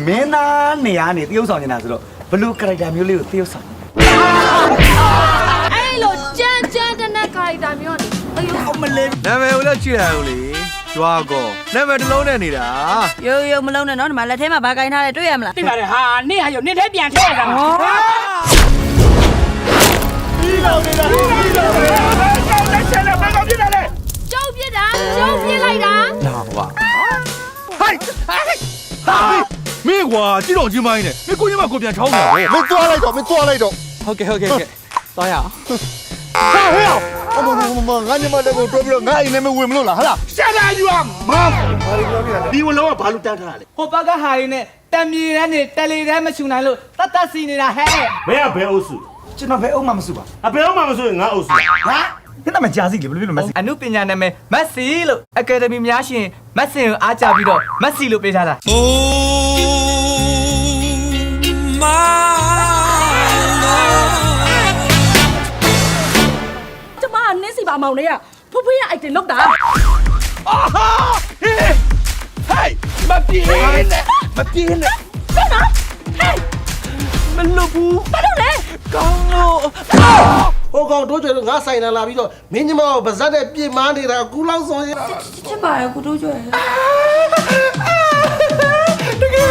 မင်းသားနေရာနေတရုပ်ဆောင်နေတာဆိုတော့ဘလူး character မျိုးလေးကိုတရုပ်ဆောင်အဲ့လိုကြမ်းတဲ့ character မျိုးနေအယိုး မလေး နာမည်ကိုလည်းကြည့်ရအောင်လေကြွားကောနာမည်တစ်လုံးနဲ့နေတာ ရုံမလုံးနဲ့နော်ဒီမှာလက်ထဲမှာဘာကင်ထားလဲတွေ့ရမလား သိပါတယ်ဟာနေ့ဟာရုံနေ့ထဲပြန်ထည့်ရတာဒီလိုနေတာဒီလိုလက်ချက်နဲ့ဘယ်ကောင်ပြစ်တယ်လဲ ကျုပ်ပြစ်တာကျုပ်ပြစ်လိုက်တာ လာကွာဟိုက်ဟာမင်းကွာကြည့်တော့ချင်းမိုင်းနဲ့မင်းကိုကြီးမကိုပြန်ချောင်းတာပဲ မသွားလိုက်တော့ဟုတ်ကဲ့သွားရအောင် ဟဲ့မငါညမတက်ကိုတွဲပြီးတော့ငါအိမ်ထဲမှာဝင်မလို့လားဟာလား ရှက်တာယူอ่ะမမ်ဘာလို့ပြောနေတာလဲဒီဝလုံးကဘာလို့တန်းထားတာလဲ ဟိုဘက်ကဟာရင်းနဲ့တံမြေတန်းနေတယ်လီတန်းမချူနိုင်လို့တတ်စီနေတာဟဲ့ ဘယ်ကဘယ်အုပ်စု ကျွန်တော်ဘယ်အုံးမှမစုပါ အဘယ်အုပ်မှမဆိုရင်ငါအုပ်စု ဟာမင်းနာမကြာစီလေဘယ်လိုလဲမက်ဆီ အနုပညာနာမည်မက်ဆီလို့အကယ်ဒမီများရှင်မက်ဆင်ကိုအားကြပြီးတော့မက်ဆီလို့ပေးထားတာ ကျမကနင်းစီပါမောင်လေးကဖွဖွရအိုက်တင်လောက်တာ အာဟာဟေးဟေးမပြေးနဲ့မပြေးနဲ့ ဟုတ်နော်ဟေး မလွတ်ဘူး ဘာလို့လဲ ကောင်းလို့ ဟိုကောင်တို့ကျွဲလို့ငါဆိုင်လာပြီးတော့မင်းညမကိုဗဇက်နဲ့ပြစ်မားနေတာကူလောက်ဆောင်ရ ချစ်ပါရဲ့ကိုတို့ကျွဲ တကယ်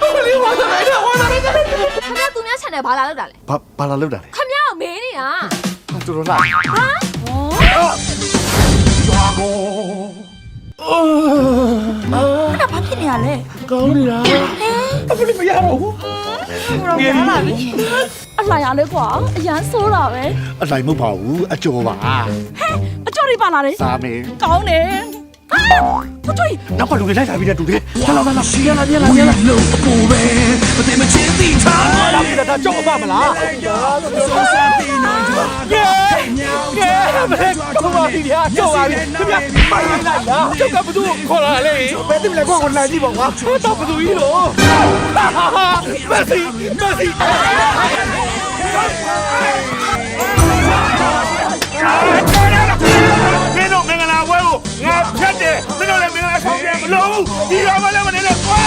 ဘယ်လိုဝါသလဲဝါသလဲ ခမရသူများ channel ဘာလာလောက်တာလဲ ဘာလာလောက်တာလဲ ခမရကိုမေးနေတာ တော်တော်လာ ဟာ ဘာဖြစ်နေရလဲ ကောင်းနေတာ ဘယ်လိုမရတော့ဘူး ငယ်လာပြီအလှရလဲကွာအရန်ဆိုးတာပဲ အလိုက်မဟုတ်ပါဘူးအကျော်ပါ ဟဲ့အကျော်တွေပါလာတယ် စားမယ် ကောင်းတယ်ဖွထွေး နောက်ကလူတွေလိုက်လာပြီးတဲ့တူတယ်လာစီရလာပြန်လာ လုံးအပေါ်ပဲမသိမချင်းသိထားလာပြီဒါကြောက်အပမလား ကဲဘယ်ကောပါပြီဗျာကြောက်ပါပြီခင်ဗျမိုင်းလိုက်လားကြောက်ကဘသူ့ကိုခေါ်လာလေဘယ်တင်လဲကိုလာကြည့်ပါကွာတော့ဘသူကြီးလို့မက်ဆီမက်ဆီမင်းတို့မင်္ဂလာပွဲကိုငါဖြတ်တယ်မင်းတို့လည်းမင်္ဂလာဆောင်ပြန်မလို့ဒီတော့မလည်းမနေနဲ့ကွာ